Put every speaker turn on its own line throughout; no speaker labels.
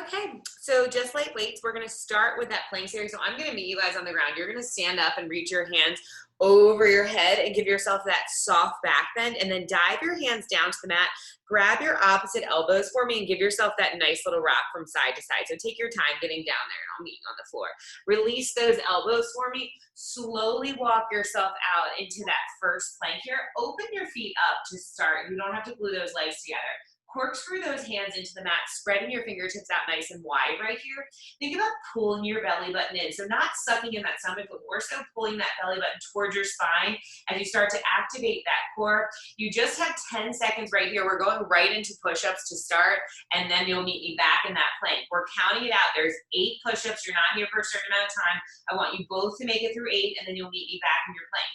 Okay, so just like weights, we're gonna start with that plank series. So I'm gonna meet you guys on the ground. You're gonna stand up and reach your hands over your head and give yourself that soft back bend, and then dive your hands down to the mat. Grab your opposite elbows for me and give yourself that nice little rock from side to side. So take your time getting down there, and I'll meet you on the floor. Release those elbows for me. Slowly walk yourself out into that first plank here. Open your feet up to start. You don't have to glue those legs together. Corkscrew those hands into the mat, spreading your fingertips out nice and wide right here. Think about pulling your belly button in. So not sucking in that stomach, but more so pulling that belly button towards your spine as you start to activate that core. You just have 10 seconds right here. We're going right into push-ups to start, and then you'll meet me back in that plank. We're counting it out. There's 8 push-ups. You're not here for a certain amount of time. I want you both to make it through 8, and then you'll meet me back in your plank.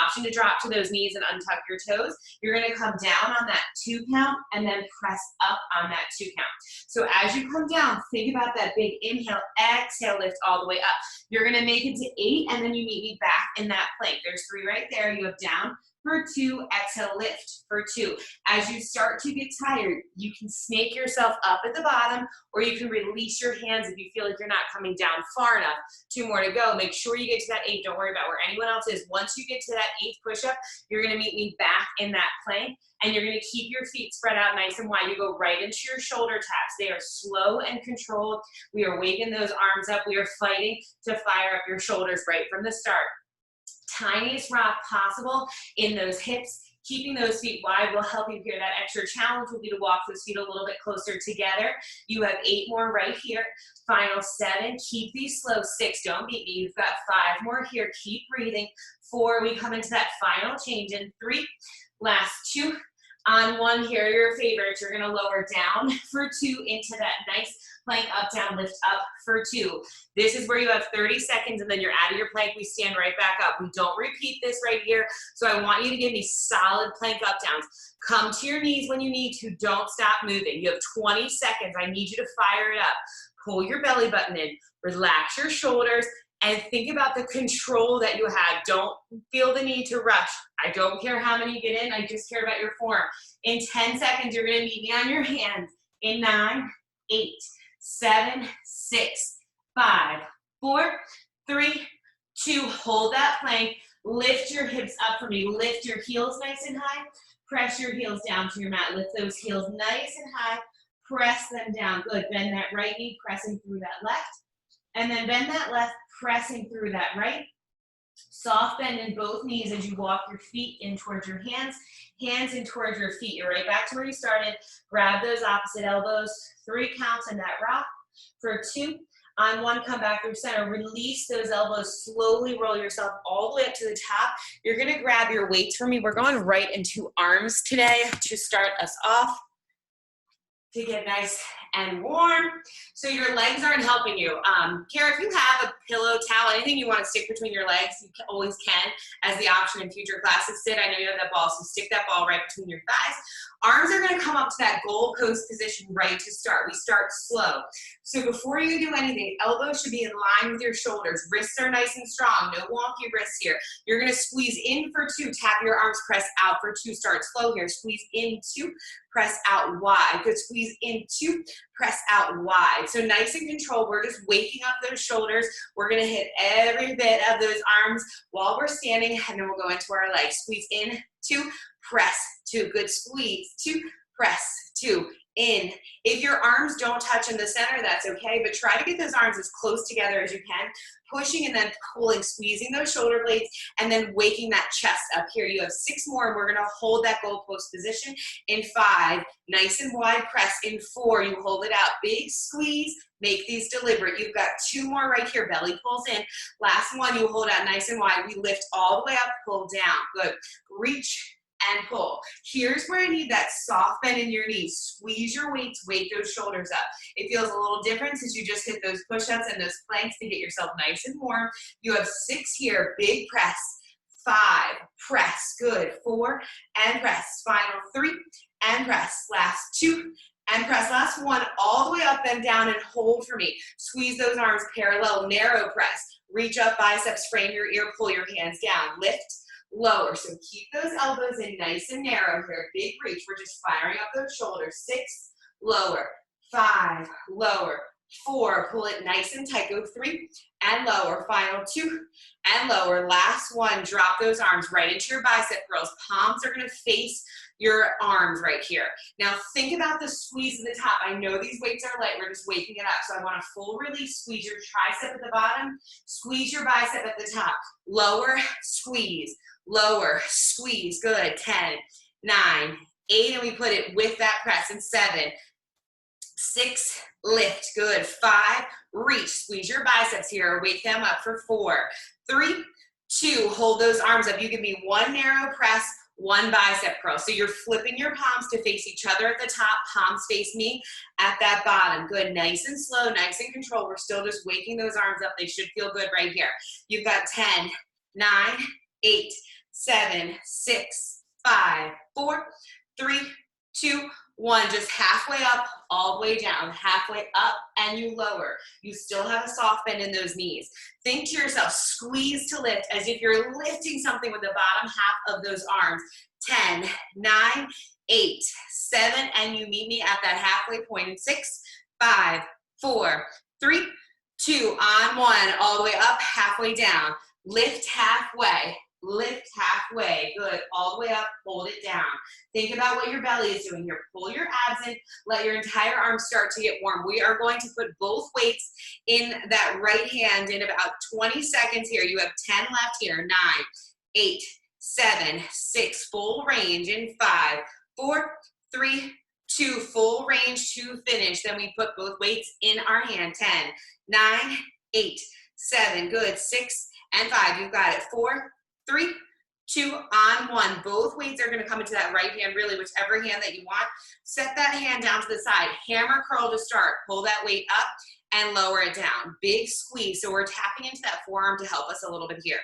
Option to drop to those knees and untuck your toes. You're going to come down on that 2 count and then press up on that 2 count. So as you come down, think about that big inhale, exhale, lift all the way up. You're going to make it to 8, and then you meet me back in that plank. There's 3 right there. You have down for 2, exhale, lift for 2. As you start to get tired, you can snake yourself up at the bottom, or you can release your hands if you feel like you're not coming down far enough. 2 more to go. Make sure you get to that 8. Don't worry about where anyone else is. Once you get to that 8th push-up, you're going to meet me back in that plank, and you're going to keep your feet spread out nice and wide. You go right into your shoulder taps. They are slow and controlled. We are waking those arms up. We are fighting to fire up your shoulders right from the start. Tiniest rock possible in those hips. Keeping those feet wide will help you here. That extra challenge will be to walk those feet a little bit closer together. You have 8 more right here. Final 7. Keep these slow. 6. Don't beat me. You've got 5 more here. Keep breathing. 4. We come into that final change in 3. Last 2. On 1, here are your favorites. You're going to lower down for 2 into that nice plank, up, down, lift up for 2. This is where you have 30 seconds, and then you're out of your plank. We stand right back up. We don't repeat this right here, so I want you to give me solid plank up downs. Come to your knees when you need to. Don't stop moving. You have 20 seconds. I need you to fire it up. Pull your belly button in. Relax your shoulders. And think about the control that you have. Don't feel the need to rush. I don't care how many you get in. I just care about your form. In 10 seconds, you're going to meet me on your hands. In 9, 8, 7, 6, 5, 4, 3, 2. Hold that plank. Lift your hips up for me. Lift your heels nice and high. Press your heels down to your mat. Lift those heels nice and high. Press them down. Good. Bend that right knee, pressing through that left. And then bend that left, pressing through that right. Soft bend in both knees as you walk your feet in towards your hands in towards your feet. You're right back to where you started. Grab those opposite elbows. 3 counts in that rock. For 2. On 1, come back through center. Release those elbows. Slowly roll yourself all the way up to the top. You're going to grab your weights for me. We're going right into arms today to start us off, to get nice and warm. So your legs aren't helping you. Kara, if you have a pillow, towel, anything you want to stick between your legs, you always can as the option in future classes. Sid, I know you have that ball, so stick that ball right between your thighs. Arms are going to come up to that goal post position right to start. We start slow. So before you do anything, elbows should be in line with your shoulders. Wrists are nice and strong. No wonky wrists here. You're going to squeeze in for 2. Tap your arms, press out for 2. Start slow here. Squeeze in 2. Press out wide. Good. Squeeze in 2. Press out wide. So nice and controlled. We're just waking up those shoulders. We're going to hit every bit of those arms while we're standing, and then we'll go into our legs. Squeeze in 2. Press 2. Good. Squeeze 2. Press 2. In. If your arms don't touch in the center, that's okay, but try to get those arms as close together as you can. Pushing and then pulling, squeezing those shoulder blades, and then waking that chest up here. You have 6 more, and we're going to hold that goalpost position. In 5, nice and wide press. In 4, you hold it out. Big squeeze. Make these deliberate. You've got 2 more right here. Belly pulls in. Last 1, you hold out nice and wide. We lift all the way up, pull down. Good. Reach and pull. Here's where I need that soft bend in your knees. Squeeze your weights, wake those shoulders up. It feels a little different since you just hit those push-ups and those planks to get yourself nice and warm. You have 6 here. Big press. 5, press. Good. 4, and press. Final 3, and press. Last 2, and press. Last 1, all the way up and down, and hold for me. Squeeze those arms parallel. Narrow press. Reach up, biceps, frame your ear, pull your hands down. Lift. Lower. So keep those elbows in nice and narrow here. Big reach. We're just firing up those shoulders. 6, lower. 5, lower. 4, pull it nice and tight, go 3 and lower, final 2 and lower, last 1, drop those arms right into your bicep curls, palms are gonna face your arms right here. Now think about the squeeze at the top. I know these weights are light, we're just waking it up, so I want a full release, squeeze your tricep at the bottom, squeeze your bicep at the top, lower, squeeze, good, 10, 9, 8, and we put it with that press, and 7, 6, lift, good, 5, reach, squeeze your biceps here, wake them up for 4, 3, 2, hold those arms up. You give me 1 narrow press, 1 bicep curl. So you're flipping your palms to face each other at the top, palms face me at that bottom. Good, nice and slow, nice and controlled. We're still just waking those arms up. They should feel good right here. You've got 10, 9, 8, 7, 6, 5, 4, 3, 2, 1, just halfway up, all the way down, halfway up, and you lower. You still have a soft bend in those knees. Think to yourself, squeeze to lift, as if you're lifting something with the bottom half of those arms. 10, 9, 8, 7, and you meet me at that halfway point in 6, 5, 4, 3, 2, on 1, all the way up, halfway down. Lift halfway. Lift halfway, good, all the way up, hold it down. Think about what your belly is doing here. Pull your abs in, let your entire arm start to get warm. We are going to put both weights in that right hand in about 20 seconds here. You have 10 left here, 9, 8, 7, 6, full range in 5, 4, 3, 2, full range to finish. Then we put both weights in our hand, 10, 9, 8, 7, good, 6, and 5. You've got it, 4, 3, 2, on 1. Both weights are going to come into that right hand, really whichever hand that you want. Set that hand down to the side. Hammer curl to start. Pull that weight up and lower it down. Big squeeze. So we're tapping into that forearm to help us a little bit here.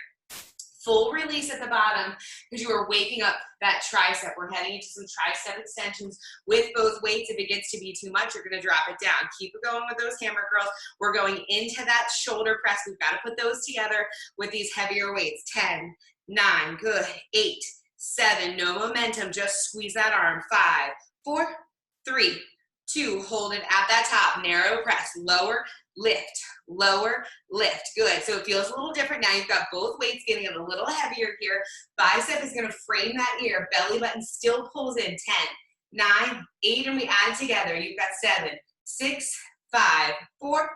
Full release at the bottom because you are waking up that tricep. We're heading into some tricep extensions with both weights. If it gets to be too much, you're going to drop it down. Keep it going with those hammer curls. We're going into that shoulder press. We've got to put those together with these heavier weights. 10, 9, good, 8, 7, no momentum, just squeeze that arm, 5, 4, 3, 2, hold it at that top, narrow press, lower, lift, good. So it feels a little different now. You've got both weights getting a little heavier here. Bicep is gonna frame that ear, belly button still pulls in, 10, 9, 8, and we add it together. You've got 7, 6, 5, 4,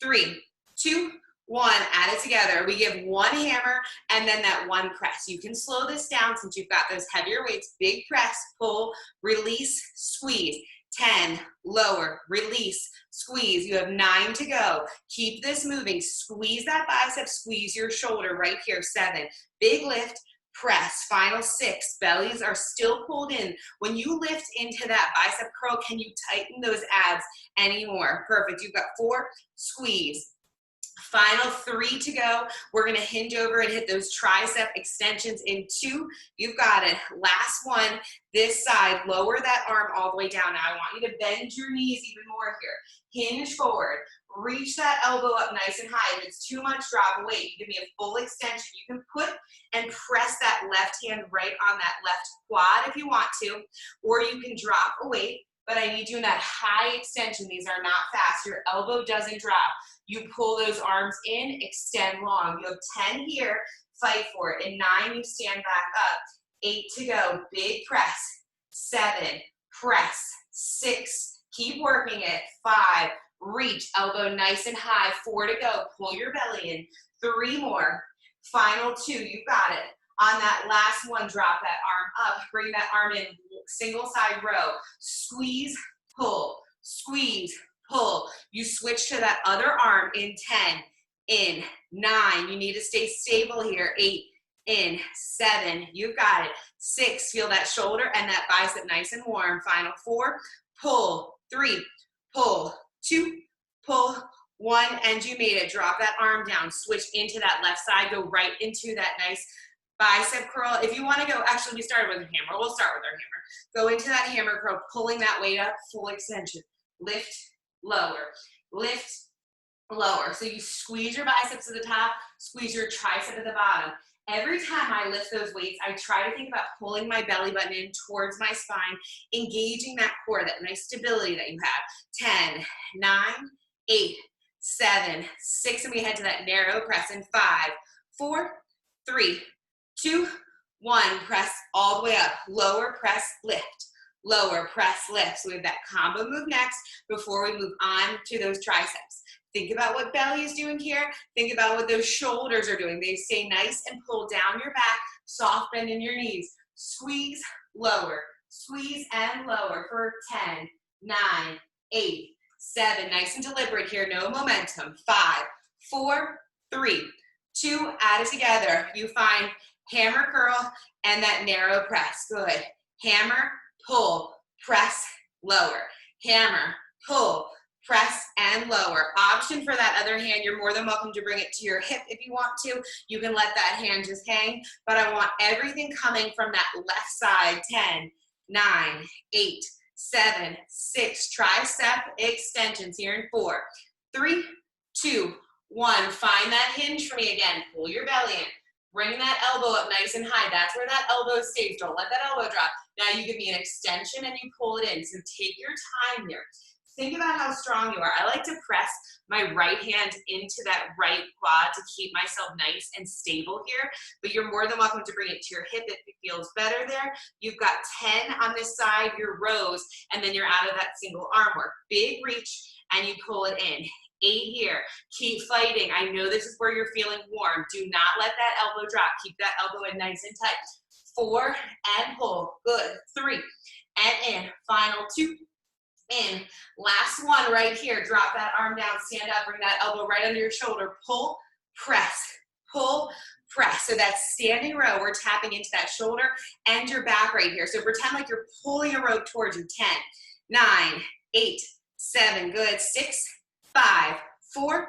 3, 2, 1, add it together. We give 1 hammer and then that 1 press. You can slow this down since you've got those heavier weights. Big press, pull, release, squeeze. 10, lower, release, squeeze. You have 9 to go. Keep this moving. Squeeze that bicep, squeeze your shoulder right here. 7, big lift, press. Final 6, bellies are still pulled in. When you lift into that bicep curl, can you tighten those abs anymore? Perfect. You've got 4, squeeze. Final 3 to go. We're going to hinge over and hit those tricep extensions in 2. You've got it. Last 1, this side. Lower that arm all the way down. Now I want you to bend your knees even more here. Hinge forward. Reach that elbow up nice and high. If it's too much, drop a weight. Give me a full extension. You can put and press that left hand right on that left quad if you want to, or you can drop a weight. But I need you in that high extension. These are not fast. Your elbow doesn't drop. You pull those arms in, extend long. You have 10 here, fight for it. In 9, you stand back up. 8 to go, big press. 7, press. 6, keep working it. 5, reach, elbow nice and high. 4 to go, pull your belly in. 3 more. Final 2, you got it. On that last 1, drop that arm up. Bring that arm in, single side row. Squeeze, pull, squeeze, pull. You switch to that other arm in 10, in 9. You need to stay stable here. 8, in 7. You've got it. 6, feel that shoulder and that bicep nice and warm. Final 4, pull. 3, pull. 2, pull. 1, and you made it. Drop that arm down. Switch into that left side. Go right into that nice bicep curl. If you want to go, actually we started with a hammer. We'll start with our hammer. Go into that hammer curl, pulling that weight up, full extension. Lift, lower, lift, lower. So you squeeze your biceps to the top, squeeze your tricep at the bottom. Every time I lift those weights, I try to think about pulling my belly button in towards my spine, engaging that core, that nice stability that you have. 10, 9, 8, 7, 6, and we head to that narrow press in 5, 4, 3, 2, 1. Press all the way up. Lower, press, lift. Lower, press, lift. So we have that combo move next before we move on to those triceps. Think about what belly is doing here. Think about what those shoulders are doing. They stay nice and pull down your back, soft bend in your knees. Squeeze, lower, squeeze and lower for 10, 9, 8, 7. Nice and deliberate here, no momentum. 5, 4, 3, 2, add it together. You find hammer curl and that narrow press. Good. Hammer, pull, press, lower. Hammer, pull, press, and lower. Option for that other hand, you're more than welcome to bring it to your hip if you want to. You can let that hand just hang, but I want everything coming from that left side. 10, 9, 8, 7, 6. Tricep extensions here in 4, 3, 2, 1. Find that hinge for me again. Pull your belly in. Bring that elbow up nice and high. That's where that elbow stays. Don't let that elbow drop. Now you give me an extension and you pull it in. So take your time here. Think about how strong you are. I like to press my right hand into that right quad to keep myself nice and stable here, but you're more than welcome to bring it to your hip if it feels better there. You've got 10 on this side, your rows, and then you're out of that single arm work. Big reach, and you pull it in. 8 here. Keep fighting. I know this is where you're feeling warm. Do not let that elbow drop. Keep that elbow in nice and tight. 4, and pull. Good. 3, and in. Final 2. In. Last one right here. Drop that arm down, stand up, bring that elbow right under your shoulder. Pull, press, pull, press. So that's standing row. We're tapping into that shoulder and your back right here. So pretend like you're pulling a rope towards you. 10, 9, 8, 7. Good. 6, 5, 4,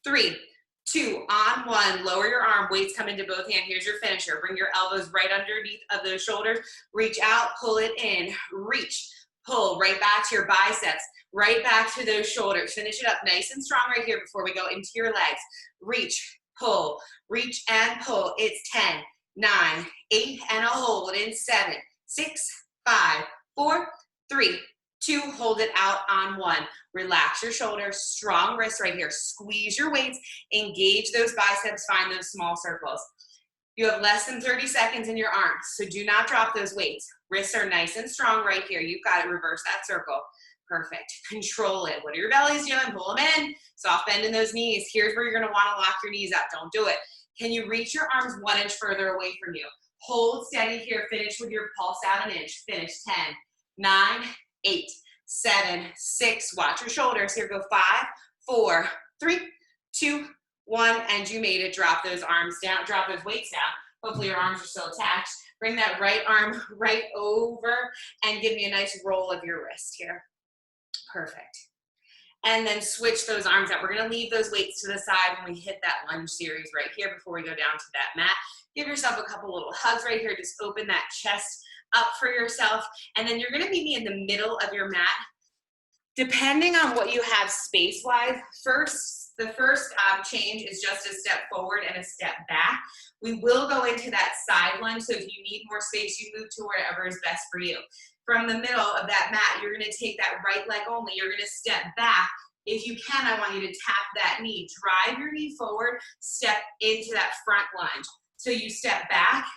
3, 2. On 1. Lower your arm. Weights come into both hands. Here's your finisher. Bring your elbows right underneath of those shoulders. Reach out, pull it in. Reach. Pull right back to your biceps, right back to those shoulders. Finish it up nice and strong right here before we go into your legs. Reach, pull, reach and pull. It's 10, 9, 8, and a hold in 7, 6, 5, 4, 3, 2. Hold it out on 1. Relax your shoulders, strong wrists right here. Squeeze your weights, engage those biceps, find those small circles. You have less than 30 seconds in your arms, so do not drop those weights. Wrists are nice and strong right here. You've got to reverse that circle. Perfect. Control it. What are your bellies doing? Pull them in. Soft bend in those knees. Here's where you're going to want to lock your knees up. Don't do it. Can you reach your arms 1 inch further away from you? Hold steady here. Finish with your pulse out an inch. Finish. 10, 9, 8, 7, 6. Watch your shoulders. Here go 5, 4, 3, 2, 1, and you made it. Drop those arms down, drop those weights down. Hopefully your arms are still attached. Bring that right arm right over and give me a nice roll of your wrist here. Perfect. And then switch those arms out. We're gonna leave those weights to the side when we hit that lunge series right here before we go down to that mat. Give yourself a couple little hugs right here. Just open that chest up for yourself. And then you're gonna meet me in the middle of your mat. Depending on what you have space-wise, the first change is just a step forward and a step back. We will go into that side lunge, so if you need more space, you move to wherever is best for you. From the middle of that mat, you're gonna take that right leg only. You're gonna step back. If you can, I want you to tap that knee. Drive your knee forward, step into that front lunge. So you step back,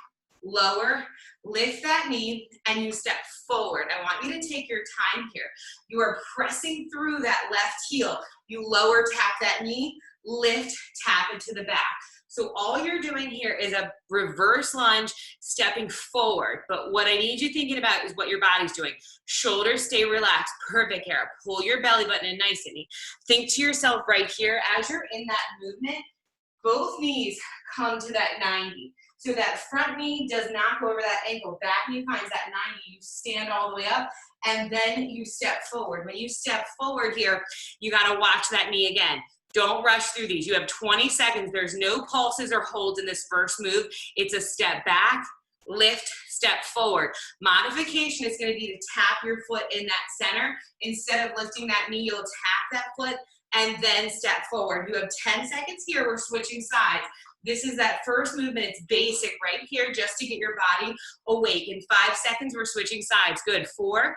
lower, lift that knee, and you step forward. I want you to take your time here. You are pressing through that left heel. You lower, tap that knee, lift, tap into the back. So all you're doing here is a reverse lunge, stepping forward. But what I need you thinking about is what your body's doing. Shoulders stay relaxed. Perfect, Kara. Pull your belly button in nice and neat. Think to yourself right here, as you're in that movement, both knees come to that 90. So that front knee does not go over that ankle. Back knee finds that 90. You stand all the way up, and then you step forward. When you step forward here, you got to watch that knee again. Don't rush through these. You have 20 seconds. There's no pulses or holds in this first move. It's a step back, lift, step forward. Modification is going to be to tap your foot in that center. Instead of lifting that knee, you'll tap that foot and then step forward. You have 10 seconds here. We're switching sides. This is that first movement. It's basic right here just to get your body awake. In 5 seconds, we're switching sides. Good. 4,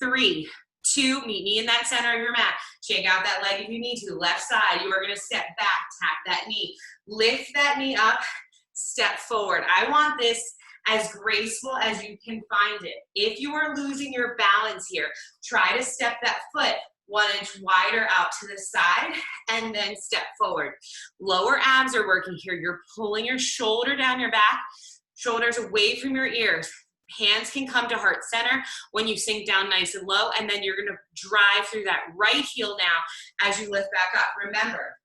3, 2, meet me in that center of your mat. Shake out that leg if you need to. Left side, you are gonna step back, tap that knee. Lift that knee up, step forward. I want this as graceful as you can find it. If you are losing your balance here, try to step that foot 1 inch wider out to the side and then step forward. Lower abs are working here. You're pulling your shoulder down your back, shoulders away from your ears. Hands can come to heart center when you sink down nice and low, and then you're gonna drive through that right heel now as you lift back up. Remember,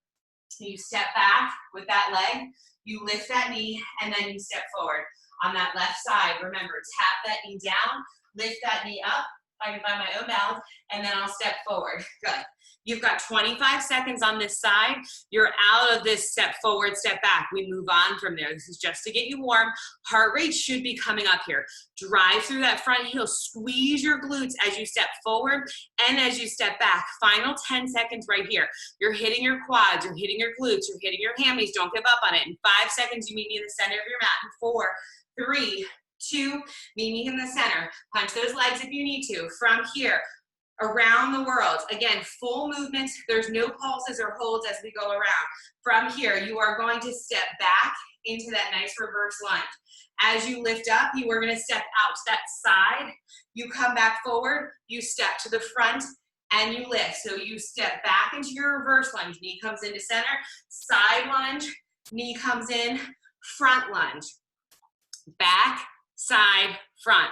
you step back with that leg, you lift that knee, and then you step forward. On that left side, remember, tap that knee down, lift that knee up, if I can find my own balance, and then I'll step forward. Good. You've got 25 seconds on this side. You're out of this step forward, step back. We move on from there. This is just to get you warm. Heart rate should be coming up here. Drive through that front heel. Squeeze your glutes as you step forward and as you step back. Final 10 seconds right here. You're hitting your quads. You're hitting your glutes. You're hitting your hammies. Don't give up on it. In 5 seconds, you meet me in the center of your mat. In 4, 3, 2, meet me in the center. Punch those legs if you need to. From here, around the world. Again, full movement. There's no pulses or holds as we go around. From here, you are going to step back into that nice reverse lunge. As you lift up, you are going to step out to that side. You come back forward, you step to the front, and you lift. So you step back into your reverse lunge. Knee comes into center, side lunge, knee comes in, front lunge. Back, side, front.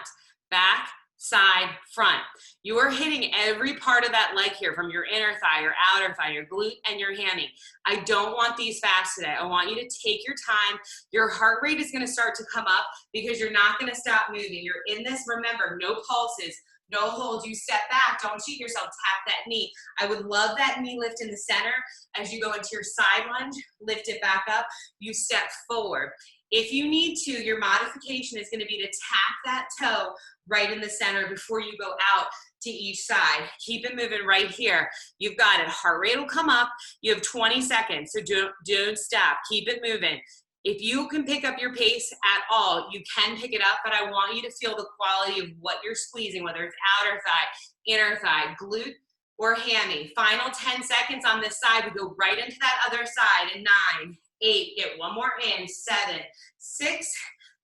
Back, side, front. You are hitting every part of that leg here, from your inner thigh, your outer thigh, your glute, and your hammy. I don't want these fast today. I want you to take your time. Your heart rate is going to start to come up because you're not going to stop moving. You're in this, remember, no pulses, no holds. You step back, don't cheat yourself, tap that knee. I would love that knee lift in the center. As you go into your side lunge, lift it back up, you step forward. If you need to, your modification is going to be to tap that toe right in the center before you go out to each side. Keep it moving right here. You've got it. Heart rate will come up. You have 20 seconds, so don't stop. Keep it moving. If you can pick up your pace at all, you can pick it up, but I want you to feel the quality of what you're squeezing, whether it's outer thigh, inner thigh, glute, or hammy. Final 10 seconds on this side. We go right into that other side in 9, 8, get one more in, 7, 6,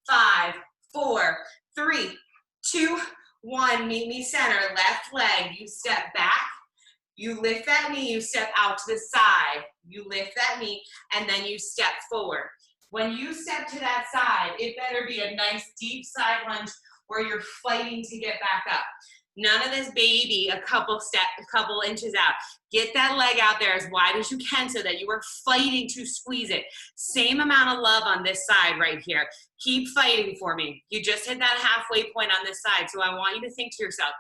5, 4, 3, 2, 1. Meet me center, left leg. You step back, you lift that knee, you step out to the side, you lift that knee, and then you step forward. When you step to that side, it better be a nice deep side lunge where you're fighting to get back up. None of this baby a couple inches out. Get that leg out there as wide as you can so that you are fighting to squeeze it. Same amount of love on this side right here. Keep fighting for me. You just hit that halfway point on this side, so I want you to think to yourself,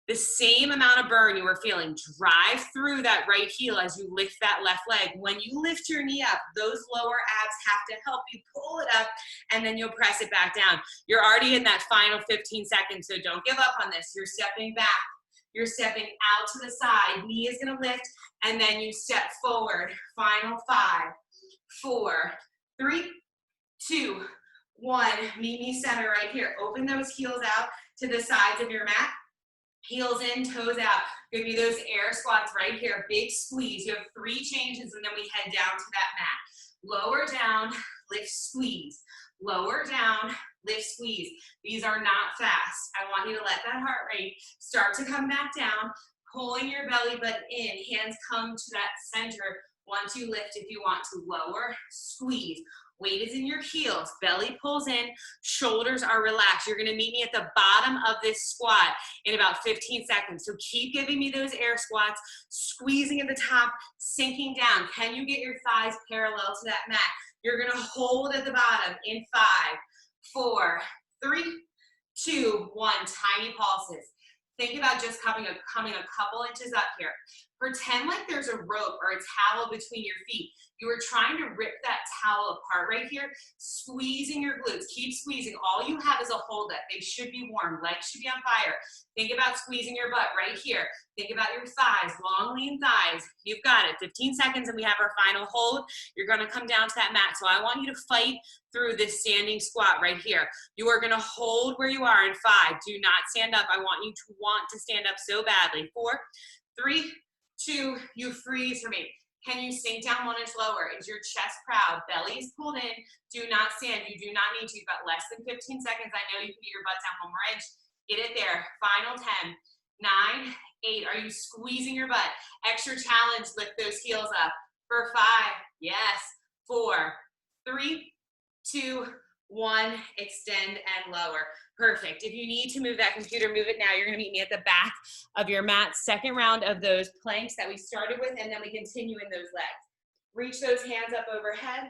the same amount of burn you were feeling, drive through that right heel as you lift that left leg. When you lift your knee up, those lower abs have to help you pull it up, and then you'll press it back down. You're already in that final 15 seconds, so don't give up on this. You're stepping back. You're stepping out to the side. Knee is going to lift, and then you step forward. Final 5, 4, 3, 2, 1. Meet me center right here. Open those heels out to the sides of your mat. Heels in, toes out. Give me those air squats right here. Big squeeze. You have 3 changes, and then we head down to that mat. Lower down, lift, squeeze. Lower down, lift, squeeze. These are not fast. I want you to let that heart rate start to come back down, pulling your belly button in. Hands come to that center once you lift. If you want to lower, squeeze. Weight is in your heels, belly pulls in, shoulders are relaxed. You're gonna meet me at the bottom of this squat in about 15 seconds. So keep giving me those air squats, squeezing at the top, sinking down. Can you get your thighs parallel to that mat? You're gonna hold at the bottom in 5, 4, 3, 2, 1. Tiny pulses. Think about just coming a couple inches up here. Pretend like there's a rope or a towel between your feet. You are trying to rip that towel apart right here, squeezing your glutes. Keep squeezing. All you have is a hold up. They should be warm. Legs should be on fire. Think about squeezing your butt right here. Think about your thighs, long, lean thighs. You've got it. 15 seconds and we have our final hold. You're going to come down to that mat. So I want you to fight through this standing squat right here. You are going to hold where you are in 5. Do not stand up. I want you to want to stand up so badly. 4, 3, 2, you freeze for me. Can you sink down 1 inch lower? Is your chest proud? Belly is pulled in. Do not stand. You do not need to. You've got less than 15 seconds. I know you can get your butt down 1 more inch. Get it there. Final 10, 9, 8. Are you squeezing your butt? Extra challenge. Lift those heels up. For 5. Yes. 4, 3, 2, 1. Extend and lower. Perfect. If you need to move that computer, move it now. You're going to meet me at the back of your mat. Second round of those planks that we started with, and then we continue in those legs. Reach those hands up overhead.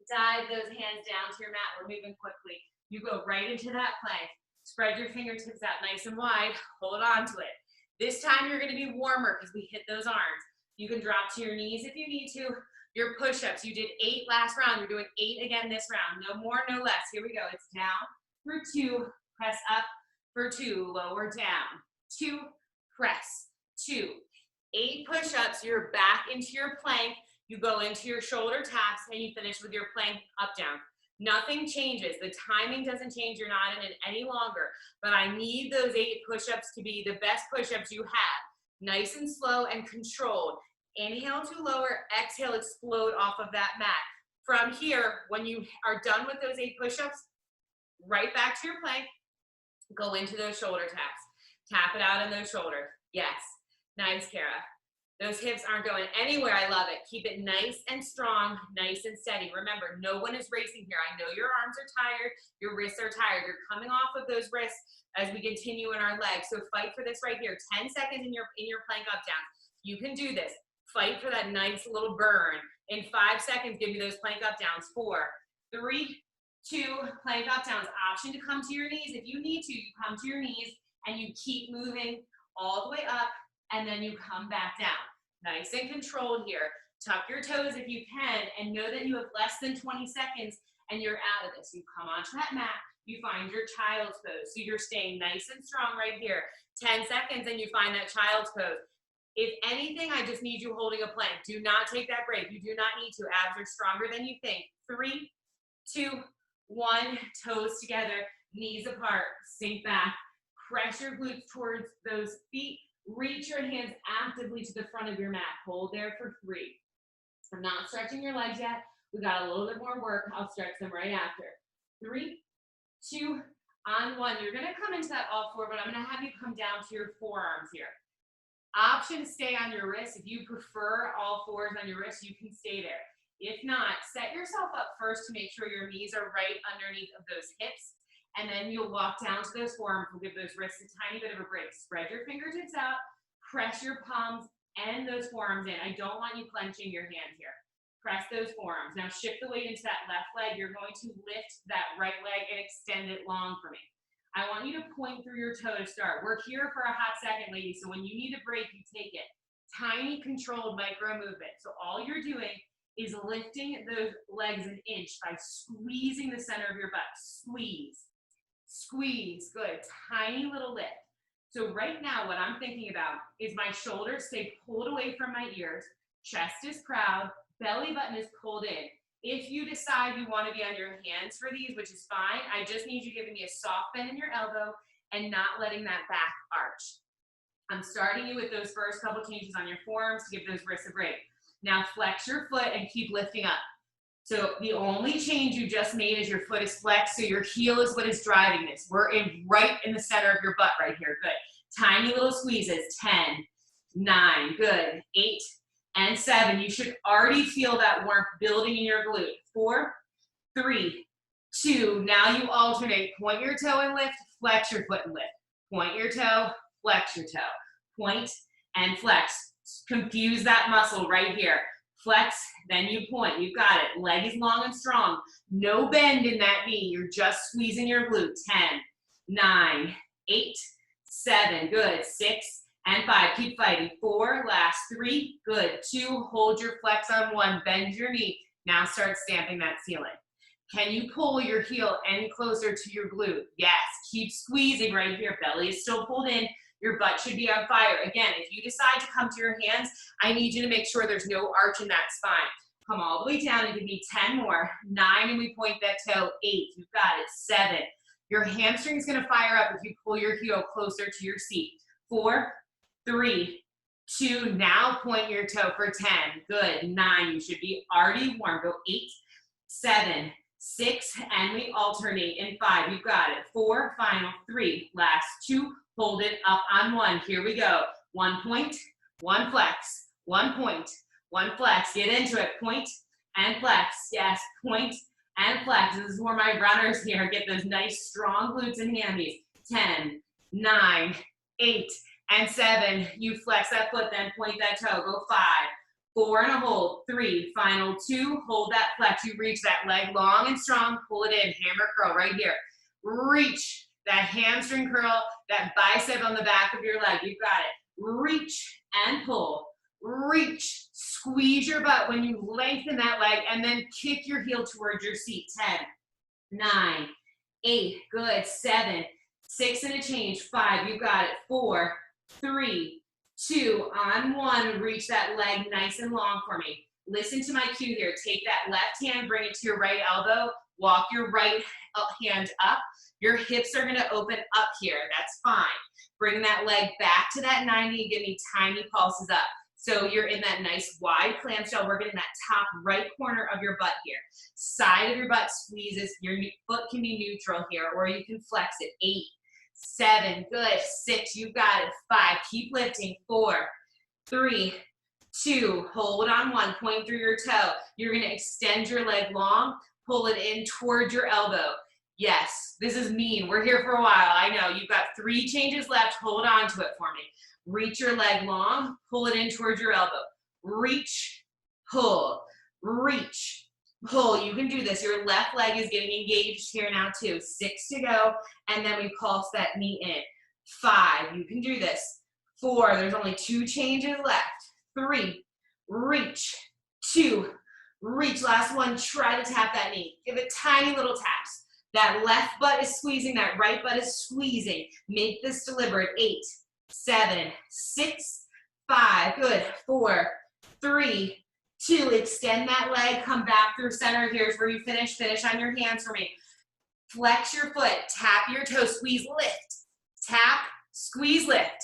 Dive those hands down to your mat. We're moving quickly. You go right into that plank. Spread your fingertips out nice and wide. Hold on to it. This time you're going to be warmer because we hit those arms. You can drop to your knees if you need to. Your push-ups, you did 8 last round. You're doing 8 again this round. No more, no less. Here we go. It's down for 2. Press up for 2. Lower down. 2. Press. 2. 8 push-ups. You're back into your plank. You go into your shoulder taps and you finish with your plank up down. Nothing changes. The timing doesn't change. You're not in it any longer. But I need those 8 push-ups to be the best push-ups you have. Nice and slow and controlled. Inhale to lower. Exhale, explode off of that mat. From here, when you are done with those 8 push-ups, right back to your plank. Go into those shoulder taps. Tap it out in those shoulders. Yes. Nice, Kara. Those hips aren't going anywhere. I love it. Keep it nice and strong, nice and steady. Remember, no one is racing here. I know your arms are tired. Your wrists are tired. You're coming off of those wrists as we continue in our legs. So fight for this right here. 10 seconds in your plank up down. You can do this. Fight for that nice little burn. In 5 seconds, give me those plank up downs. 4, 3, 2, plank up downs. Option to come to your knees. If you need to, you come to your knees and you keep moving all the way up and then you come back down. Nice and controlled here. Tuck your toes if you can and know that you have less than 20 seconds and you're out of this. You come onto that mat, you find your child's pose. So you're staying nice and strong right here. 10 seconds and you find that child's pose. If anything, I just need you holding a plank. Do not take that break. You do not need to. Abs are stronger than you think. 3, 2, 1. Toes together, knees apart. Sink back. Press your glutes towards those feet. Reach your hands actively to the front of your mat. Hold there for 3. I'm not stretching your legs yet. We got a little bit more work. I'll stretch them right after. 3, 2, on 1. You're going to come into that all 4, but I'm going to have you come down to your forearms here. Option to stay on your wrists. If you prefer all 4s on your wrists, you can stay there. If not, set yourself up first to make sure your knees are right underneath of those hips. And then you'll walk down to those forearms. We'll give those wrists a tiny bit of a break. Spread your fingertips out. Press your palms and those forearms in. I don't want you clenching your hands here. Press those forearms. Now shift the weight into that left leg. You're going to lift that right leg and extend it long for me. I want you to point through your toe to start. We're here for a hot second, ladies. So when you need a break, you take it. Tiny, controlled micro movement. So all you're doing is lifting those legs an inch by squeezing the center of your butt. Squeeze. Squeeze. Good. Tiny little lift. So right now, what I'm thinking about is my shoulders stay pulled away from my ears. Chest is proud. Belly button is pulled in. If you decide you want to be on your hands for these, which is fine, I just need you giving me a soft bend in your elbow and not letting that back arch. I'm starting you with those first couple changes on your forearms to give those wrists a break. Now flex your foot and keep lifting up. So the only change you just made is your foot is flexed, so your heel is what is driving this. We're right in the center of your butt right here. Good. Tiny little squeezes. 10, 9, good. 8, and 7. You should already feel that warmth building in your glute. 4, 3, 2. Now you alternate. Point your toe and lift. Flex your foot and lift. Point your toe. Flex your toe. Point and flex. Confuse that muscle right here. Flex, then you point. You've got it. Leg is long and strong. No bend in that knee. You're just squeezing your glute. 10, 9, 8, 7. Good. 6 and 5. Keep fighting. 4, last 3, good. 2, hold your flex on 1, bend your knee. Now start stamping that ceiling. Can you pull your heel any closer to your glute? Yes, keep squeezing right here. Belly is still pulled in. Your butt should be on fire. Again, if you decide to come to your hands, I need you to make sure there's no arch in that spine. Come all the way down and give me 10 more. 9, and we point that toe. 8, you've got it. 7, your hamstring's gonna fire up if you pull your heel closer to your seat. 4, 3, 2, now point your toe for 10. Good. 9, you should be already warm. Go 8, 7, 6, and we alternate in 5. You've got it. 4, final 3, last 2, hold it up on 1. Here we go. 1 point, 1 flex, 1 point, 1 flex. Get into it. Point and flex. Yes, point and flex. This is where my runners here get those nice strong glutes and hammies. 10, 9, 8, and 7. You flex that foot, then point that toe. Go 5, 4, and a hold. 3, final 2, hold that flex. You reach that leg long and strong, pull it in, hammer curl right here. Reach that hamstring curl, that bicep on the back of your leg. You've got it. Reach and pull. Reach, squeeze your butt when you lengthen that leg, and then kick your heel towards your seat. 10, 9, 8, good. 7, 6 and a change. 5, you got it. 4, 3, 2, on 1, reach that leg nice and long for me. Listen to my cue here. Take that left hand, bring it to your right elbow, walk your right hand up. Your hips are gonna open up here, that's fine. Bring that leg back to that 90 and give me tiny pulses up. So you're in that nice wide clamshell, working in that top right corner of your butt here. Side of your butt squeezes, your foot can be neutral here, or you can flex it. 8, 7, good. 6, you got it. 5, keep lifting. 4, 3, 2, hold on 1, point through your toe. You're gonna extend your leg long, pull it in towards your elbow. Yes, this is mean. We're here for a while. I know. You've got 3 changes left. Hold on to it for me. Reach your leg long, pull it in towards your elbow. Reach, pull, reach, pull. You can do this. Your left leg is getting engaged here now too. 6 to go, and then we pulse that knee in. 5, you can do this. 4, there's only 2 changes left. 3, reach. 2, reach. Last one, try to tap that knee. Give it tiny little taps. That left butt is squeezing, that right butt is squeezing. Make this deliberate. 8, 7, 6, 5, good. 4, 3, 2, extend that leg, come back through center. Here's where you finish. Finish on your hands for me. Flex your foot, tap your toe, squeeze, lift. Tap, squeeze, lift.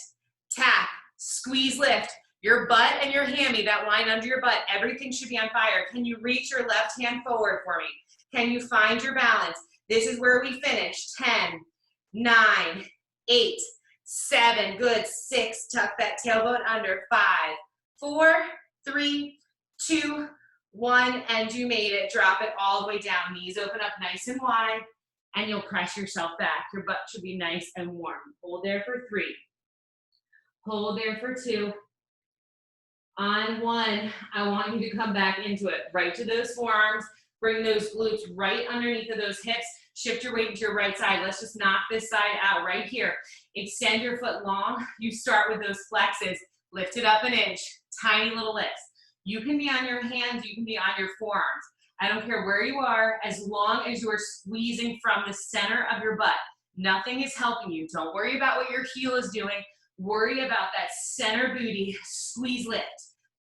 Tap, squeeze, lift. Your butt and your hammy, that line under your butt, everything should be on fire. Can you reach your left hand forward for me? Can you find your balance? This is where we finish. 10, 9, 8, 7, good. 6, tuck that tailbone under. 5, 4, 3, 2, 1, and you made it. Drop it all the way down. Knees open up nice and wide, and you'll press yourself back. Your butt should be nice and warm. Hold there for 3. Hold there for 2. On 1, I want you to come back into it. Right to those forearms. Bring those glutes right underneath of those hips. Shift your weight into your right side. Let's just knock this side out right here. Extend your foot long. You start with those flexes. Lift it up an inch. Tiny little lifts. You can be on your hands. You can be on your forearms. I don't care where you are, as long as you are squeezing from the center of your butt. Nothing is helping you. Don't worry about what your heel is doing. Worry about that center booty. Squeeze, lift.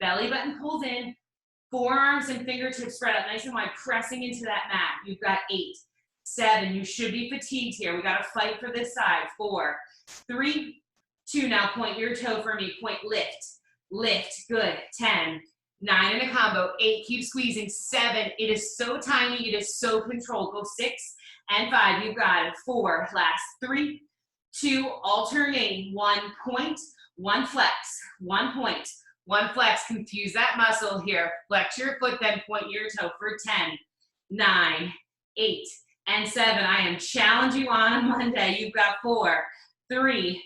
Belly button pulls in. Forearms and fingertips spread out nice and wide, pressing into that mat. You've got 8, 7. You should be fatigued here. We got to fight for this side. 4, 3, 2. Now point your toe for me. Point, lift, lift. Good. 10, 9 in a combo. 8. Keep squeezing. 7. It is so tiny. It is so controlled. Go 6 and 5. You've got it. 4. Last 3, 2. Alternating. 1 point, 1 flex. 1 point. 1 flex, confuse that muscle here. Flex your foot, then point your toe for 10, 9, 8, and 7. I am challenging you on a Monday. You've got 4, 3,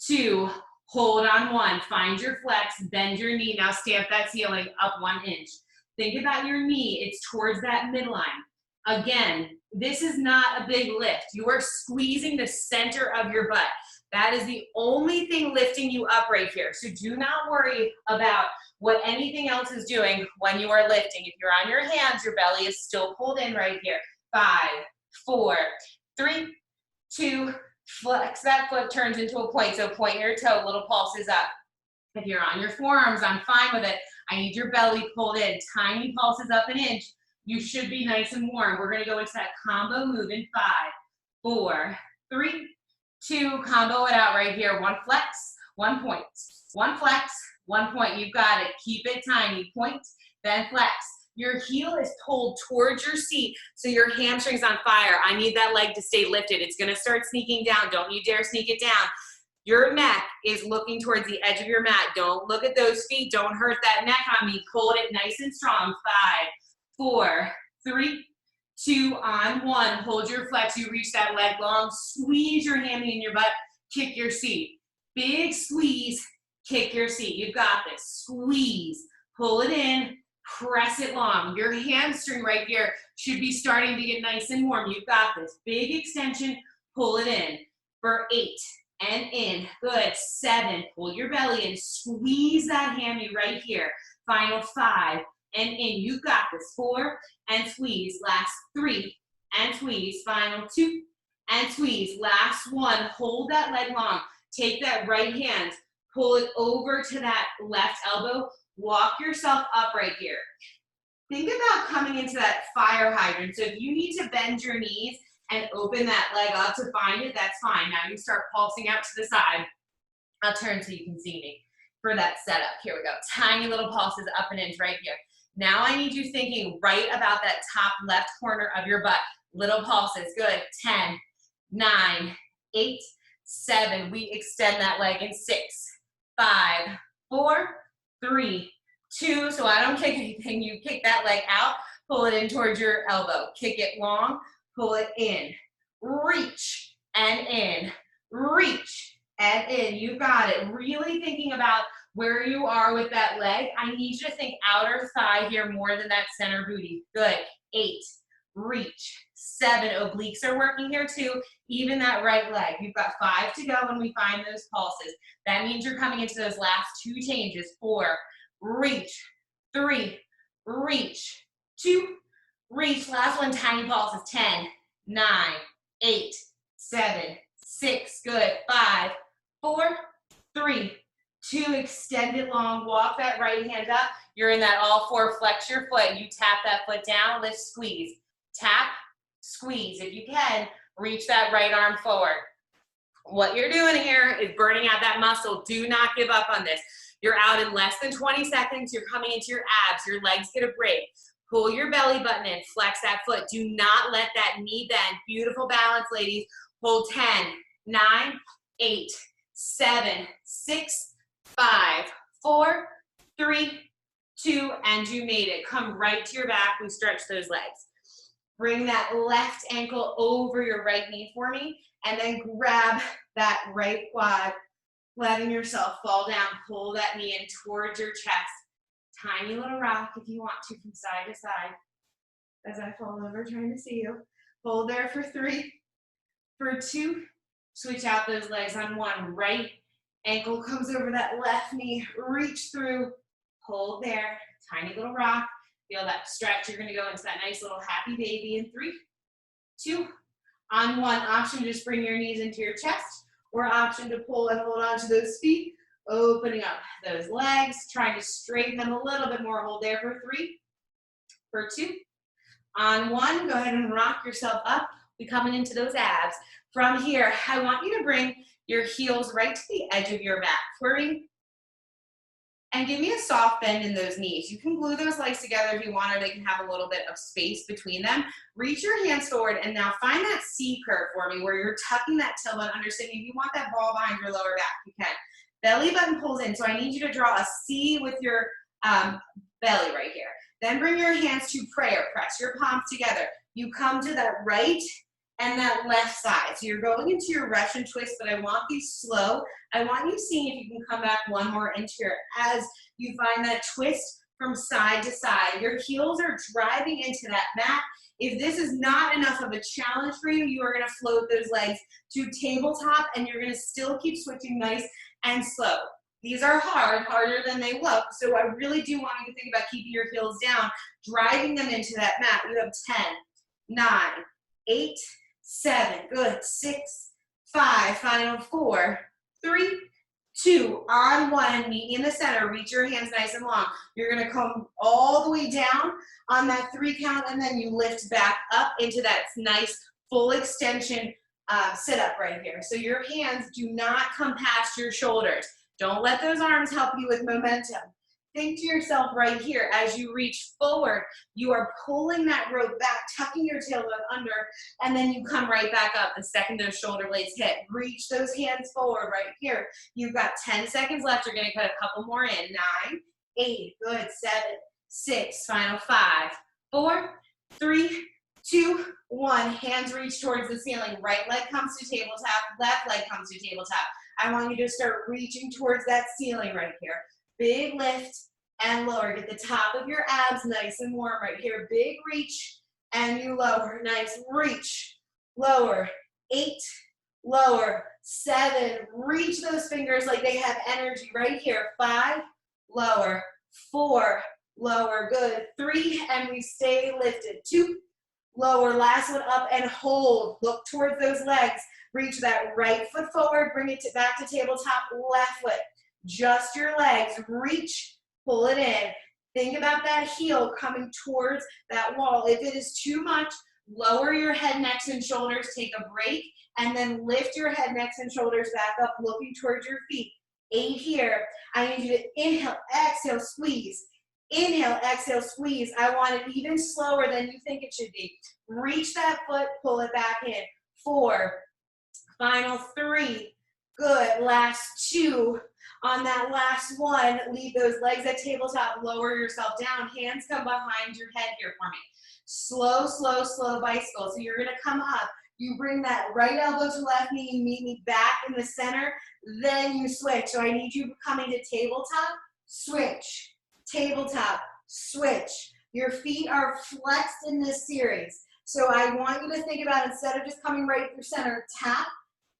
2, hold on 1. Find your flex, bend your knee. Now stamp that ceiling up 1 inch. Think about your knee. It's towards that midline. Again, this is not a big lift. You are squeezing the center of your butt. That is the only thing lifting you up right here. So do not worry about what anything else is doing when you are lifting. If you're on your hands, your belly is still pulled in right here. 5, 4, 3, 2, flex that foot, turns into a point. So point your toe, little pulses up. If you're on your forearms, I'm fine with it. I need your belly pulled in. Tiny pulses up an inch. You should be nice and warm. We're gonna go into that combo move in 5, 4, 3, 2, combo it out right here. 1 flex, 1 point. 1 flex, 1 point. You've got it. Keep it tiny. Point, then flex. Your heel is pulled towards your seat, so your hamstring's on fire. I need that leg to stay lifted. It's gonna start sneaking down. Don't you dare sneak it down. Your neck is looking towards the edge of your mat. Don't look at those feet. Don't hurt that neck on me. Pull it nice and strong. 5, 4, 3, 2, on 1. Hold your flex. You reach that leg long. Squeeze your hammy in your butt. Kick your seat. Big squeeze. Kick your seat. You've got this. Squeeze. Pull it in. Press it long. Your hamstring right here should be starting to get nice and warm. You've got this. Big extension. Pull it in. For 8. And in. Good. 7. Pull your belly in. Squeeze that hammy right here. Final 5. And in. You've got this. 4. And squeeze. Last 3. And squeeze. Final 2. And squeeze. Last 1. Hold that leg long. Take that right hand. Pull it over to that left elbow. Walk yourself up right here. Think about coming into that fire hydrant. So if you need to bend your knees and open that leg up to find it, that's fine. Now you start pulsing out to the side. I'll turn so you can see me for that setup. Here we go. Tiny little pulses up an inch right here. Now I need you thinking right about that top left corner of your butt. Little pulses. Good. 10, 9, 8, 7. We extend that leg in 6, 5, 4, 3, 2. So I don't kick anything. You kick that leg out. Pull it in towards your elbow. Kick it long. Pull it in, reach, and in, reach, and in. You got it. Really thinking about where you are with that leg. I need you to think outer thigh here more than that center booty. Good. 8, reach. 7, obliques are working here too. Even that right leg. You've got 5 to go when we find those pulses. That means you're coming into those last 2 changes. 4, reach. 3, reach. 2, reach. Last one, tiny pulses. 10, 9, 8, 7, 6. Good. 5, 4, 3, 2. Extend it long. Walk that right hand up. You're in that all 4. Flex your foot. You tap that foot down. Lift, squeeze. Tap, squeeze. If you can, reach that right arm forward. What you're doing here is burning out that muscle. Do not give up on this. You're out in less than 20 seconds. You're coming into your abs. Your legs get a break. Pull your belly button in. Flex that foot. Do not let that knee bend. Beautiful balance, ladies. Hold 10, 9, 8, 7, 6, 5, 4, 3, 2, and you made it. Come right to your back. We stretch those legs. Bring that left ankle over your right knee for me, and then grab that right quad, letting yourself fall down. Pull that knee in towards your chest. Tiny little rock if you want to from side to side. As I fall over, trying to see you. Hold there for 3, for 2. Switch out those legs on 1. Right ankle comes over that left knee. Reach through. Hold there. Tiny little rock. Feel that stretch. You're going to go into that nice little happy baby in 3, 2. On 1, option, just bring your knees into your chest, or option to pull and hold on to those feet, opening up those legs, trying to straighten them a little bit more. Hold there for 3, for 2. On 1, go ahead and rock yourself up. We're coming into those abs. From here, I want you to bring your heels right to the edge of your mat for me. And give me a soft bend in those knees. You can glue those legs together if you want, or they can have a little bit of space between them. Reach your hands forward, and now find that C curve for me where you're tucking that tailbone, understanding if you want that ball behind your lower back, you can. Belly button pulls in, so I need you to draw a C with your belly right here. Then bring your hands to prayer. Press your palms together. You come to that right and that left side. So you're going into your Russian twist, but I want these slow. I want you seeing if you can come back 1 more inch here as you find that twist, from side to side. Your heels are driving into that mat. If this is not enough of a challenge for you, you are gonna float those legs to tabletop and you're gonna still keep switching nice and slow. These are hard, harder than they look, so I really do want you to think about keeping your heels down, driving them into that mat. You have 10, 9, 8, 7, good, 6, 5, final 4, 3, 2, on 1, meet in the center, reach your hands nice and long. You're gonna come all the way down on that 3 count, and then you lift back up into that nice full extension sit up right here. So your hands do not come past your shoulders. Don't let those arms help you with momentum. Think to yourself right here, as you reach forward, you are pulling that rope back, tucking your tailbone under, and then you come right back up the second those shoulder blades hit. Reach those hands forward right here. You've got 10 seconds left. You're gonna cut a couple more in. 9, 8, good, 7, 6, final 5, 4, 3, 2, 1. Hands reach towards the ceiling. Right leg comes to tabletop, left leg comes to tabletop. I want you to start reaching towards that ceiling right here. Big lift and lower. Get the top of your abs nice and warm right here. Big reach and you lower. Nice reach, lower. 8, lower. 7, reach those fingers like they have energy right here. 5, lower. 4, lower. Good. 3, and we stay lifted. 2, lower. Last one, up and hold. Look towards those legs. Reach that right foot forward. Bring it back to tabletop. Left foot. Just your legs. Reach. Pull it in. Think about that heel coming towards that wall. If it is too much, lower your head, necks, and shoulders. Take a break. And then lift your head, necks, and shoulders back up, looking towards your feet. 8 here. I need you to inhale, exhale, squeeze. Inhale, exhale, squeeze. I want it even slower than you think it should be. Reach that foot, pull it back in. 4, final 3, good. Last 2. On that last one, leave those legs at tabletop, lower yourself down. Hands come behind your head here for me. Slow, slow, slow bicycle. So you're gonna come up. You bring that right elbow to left knee, you meet me back in the center, then you switch. So I need you coming to tabletop, switch. Tabletop, switch. Your feet are flexed in this series. So I want you to think about, instead of just coming right through center, tap,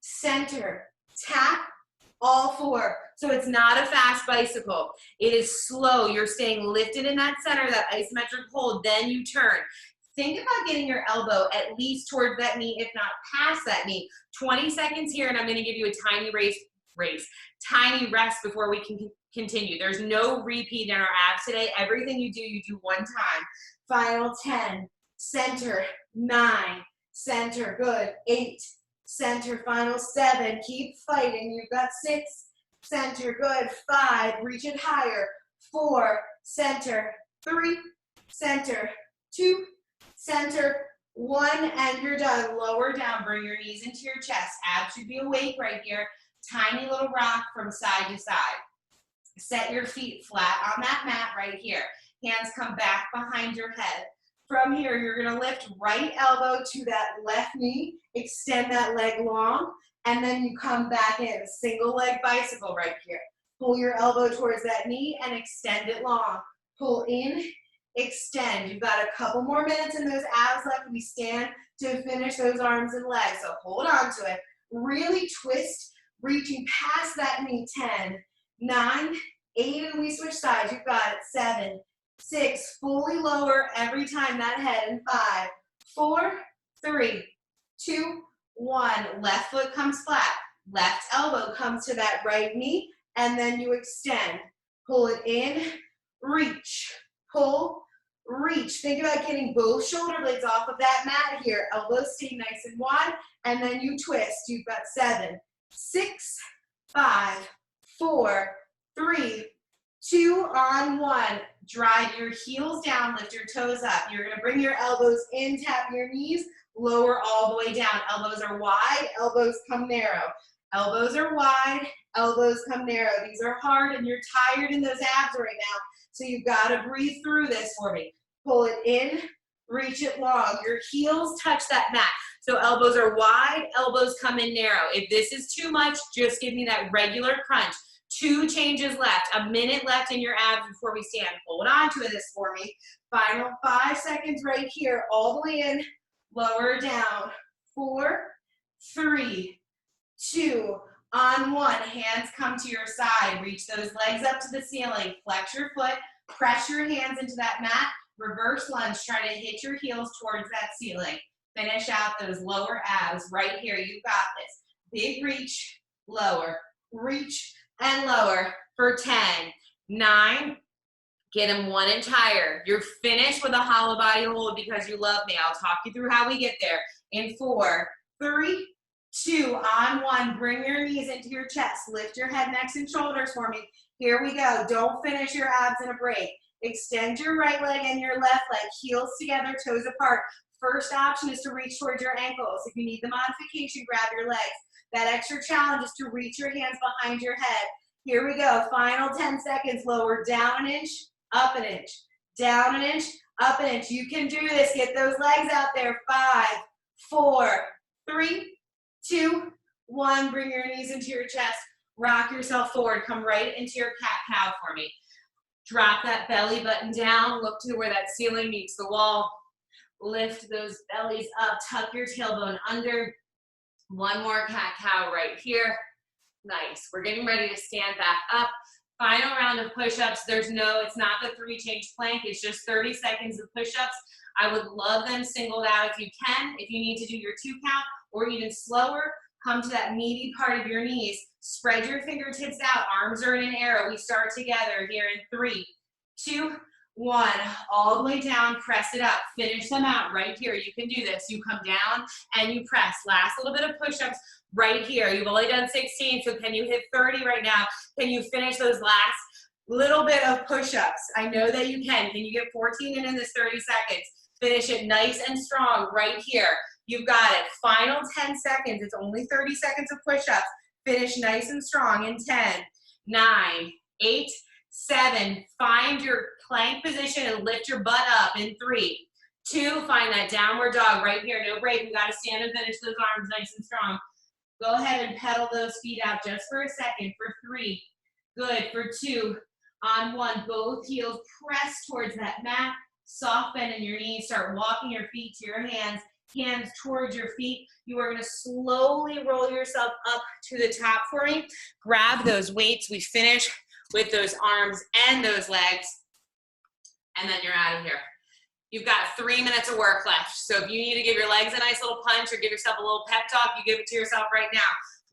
center, tap, all 4. So it's not a fast bicycle. It is slow. You're staying lifted in that center, that isometric hold, then you turn. Think about getting your elbow at least towards that knee, if not past that knee. 20 seconds here, and I'm gonna give you a tiny tiny rest before we can continue. There's no repeat in our abs today. Everything you do one time. Final 10, center, 9, center, good. 8, center, final 7, keep fighting. You've got 6, center, good. 5, reach it higher. 4, center, 3, center, 2, center, 1, and you're done. Lower down, bring your knees into your chest. Abs should be awake right here. Tiny little rock from side to side. Set your feet flat on that mat right here. Hands come back behind your head. From here, you're gonna lift right elbow to that left knee, extend that leg long, and then you come back in. Single leg bicycle right here. Pull your elbow towards that knee and extend it long. Pull in, extend. You've got a couple more minutes in those abs left. We stand to finish those arms and legs, so hold on to it. Really twist, reaching past that knee. 10, 9, 8, and we switch sides. You've got it. 7, 6, fully lower every time that head. And 5, 4, 3, 2, 1. Left foot comes flat. Left elbow comes to that right knee, and then you extend. Pull it in, reach, pull, reach. Think about getting both shoulder blades off of that mat here. Elbows stay nice and wide, and then you twist. You've got 7, 6, 5, 4, 3, 2, on 1. Drive your heels down, lift your toes up. You're gonna bring your elbows in, tap your knees, lower all the way down. Elbows are wide, elbows come narrow. Elbows are wide, elbows come narrow. These are hard and you're tired in those abs right now, so you've gotta breathe through this for me. Pull it in, reach it long. Your heels touch that mat. So elbows are wide, elbows come in narrow. If this is too much, just give me that regular crunch. 2 changes left, a minute left in your abs before we stand. Hold on to this for me. Final 5 seconds right here, all the way in, lower down. 4, 3, 2, on 1, hands come to your side. Reach those legs up to the ceiling. Flex your foot, press your hands into that mat. Reverse lunge, try to hit your heels towards that ceiling. Finish out those lower abs right here. You got this. Big reach, lower, reach, and lower for 10, 9, get them 1 inch higher. You're finished with a hollow body hold because you love me. I'll talk you through how we get there. In 4, 3, 2, on 1, bring your knees into your chest. Lift your head, necks, and shoulders for me. Here we go. Don't finish your abs in a break. Extend your right leg and your left leg, heels together, toes apart. First option is to reach towards your ankles. If you need the modification, grab your legs. That extra challenge is to reach your hands behind your head. Here we go. Final 10 seconds. Lower down an inch, up an inch. Down an inch, up an inch. You can do this. Get those legs out there. 5, 4, 3, 2, 1. Bring your knees into your chest. Rock yourself forward. Come right into your cat-cow for me. Drop that belly button down. Look to where that ceiling meets the wall. Lift those bellies up. Tuck your tailbone under. 1 more cat-cow right here. Nice. We're getting ready to stand back up. Final round of push-ups. It's not the 3 change plank. It's just 30 seconds of push-ups. I would love them singled out if you can. If you need to do your 2 count or even slower, come to that meaty part of your knees. Spread your fingertips out. Arms are in an arrow. We start together here in 3, 2, 1. All the way down. Press it up. Finish them out right here. You can do this. You come down and you press. Last little bit of push-ups right here. You've only done 16, so can you hit 30 right now? Can you finish those last little bit of push-ups? I know that you can. Can you get 14 in this 30 seconds? Finish it nice and strong right here. You've got it. Final 10 seconds. It's only 30 seconds of push-ups. Finish nice and strong in 10, 9, 8, 7. Find your plank position and lift your butt up in 3, 2. Find that downward dog right here. No break. We got to stand and finish those arms nice and strong. Go ahead and pedal those feet out just for a second. For 3. Good. For 2. On 1. Both heels press towards that mat. Soft bend in your knees. Start walking your feet to your hands. Hands towards your feet. You are going to slowly roll yourself up to the top for me. Grab those weights. We finish with those arms and those legs. And then you're out of here. You've got 3 minutes of work left. So if you need to give your legs a nice little punch or give yourself a little pep talk, you give it to yourself right now.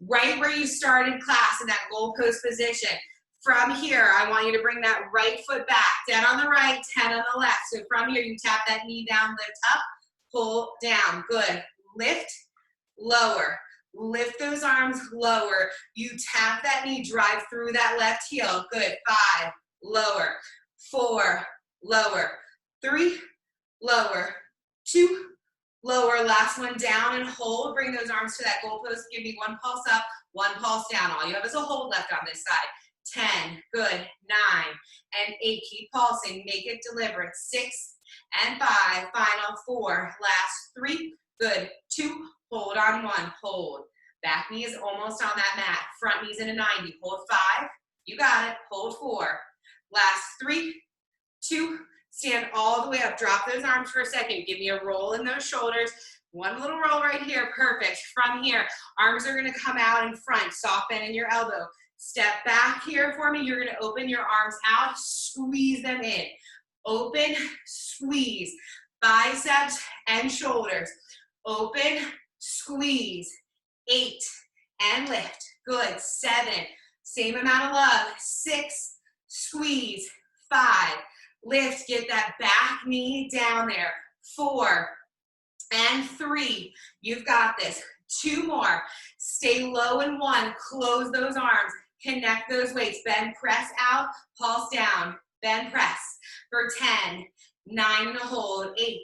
Right where you started class in that goalpost position. From here, I want you to bring that right foot back. 10 on the right, 10 on the left. So from here, you tap that knee down, lift up, pull down. Good. Lift, lower. Lift those arms, lower. You tap that knee, drive through that left heel. Good. 5, lower. 4, lower. 3, lower. 2, lower. Last one, down and hold. Bring those arms to that goalpost. Give me 1 pulse up, 1 pulse down. All you have is a hold left on this side. 10, good. 9 and 8, keep pulsing. Make it deliberate. 6 and 5, final 4. Last 3, good. 2, hold on 1, hold. Back knee is almost on that mat. Front knee's in a 90. Hold 5, you got it. Hold 4. Last 3, 2, stand all the way up. Drop those arms for a second. Give me a roll in those shoulders. 1 little roll right here, perfect. From here, arms are gonna come out in front. Soft bend in your elbow. Step back here for me. You're gonna open your arms out, squeeze them in. Open, squeeze. Biceps and shoulders. Open, squeeze. 8 and lift. Good. 7, same amount of love. 6, squeeze. 5, lift. Get that back knee down there. 4 and 3. You've got this. 2 more. Stay low in 1. Close those arms. Connect those weights. Bend, press out. Pulse down. Bend, press. For 10, 9 and a hold. 8,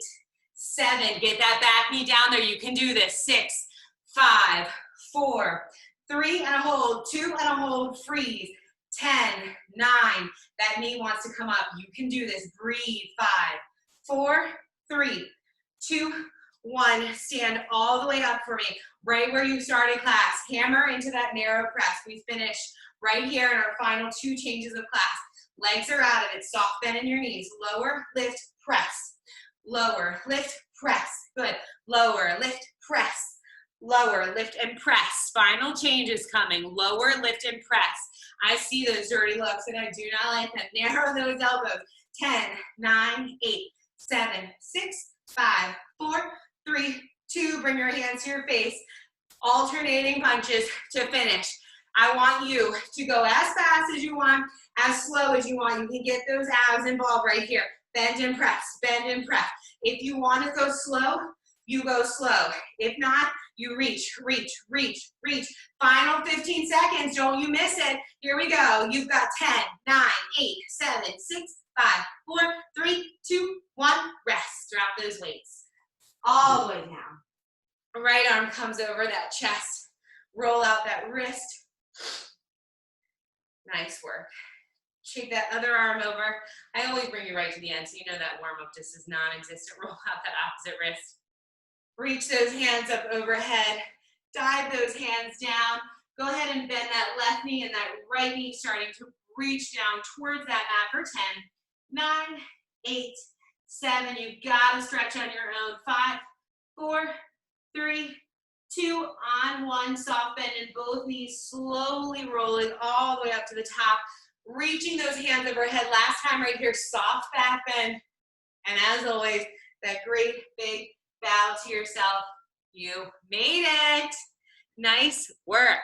7. Get that back knee down there. You can do this. 6, 5, 4, 3 and a hold. 2 and a hold. Freeze. 10, 9. That knee wants to come up. You can do this. Breathe. 5, 4, 3, 2, 1. Stand all the way up for me, right where you started class. Hammer into that narrow press. We finish right here in our final 2 changes of class. Legs are out of it. Soft bend in your knees. Lower, lift, press. Lower, lift, press. Good. Lower, lift, press. Lower, lift, and press. Final changes coming. Lower, lift, and press. I see those dirty looks, and I do not like them. Narrow those elbows. 10, 9, 8, 7, 6, 5, 4, 3, 2. Bring your hands to your face. Alternating punches to finish. I want you to go as fast as you want, as slow as you want. You can get those abs involved right here. Bend and press, bend and press. If you want to go slow, you go slow. If not, you reach, reach, reach, reach. Final 15 seconds, don't you miss it. Here we go. You've got 10, 9, 8, 7, 6, 5, 4, 3, 2, 1. Rest. Drop those weights. All the way down. Right arm comes over that chest. Roll out that wrist. Nice work. Shake that other arm over. I always bring you right to the end, so you know that warm-up just is non-existent. Roll out that opposite wrist. Reach those hands up overhead. Dive those hands down. Go ahead and bend that left knee and that right knee, starting to reach down towards that mat for 10, 9, 8, 7. You've got to stretch on your own. 5, 4, 3, 2, on 1. Soft bend in both knees, slowly rolling all the way up to the top. Reaching those hands overhead. Last time right here, soft back bend. And as always, that great big bow to yourself. You made it. Nice work.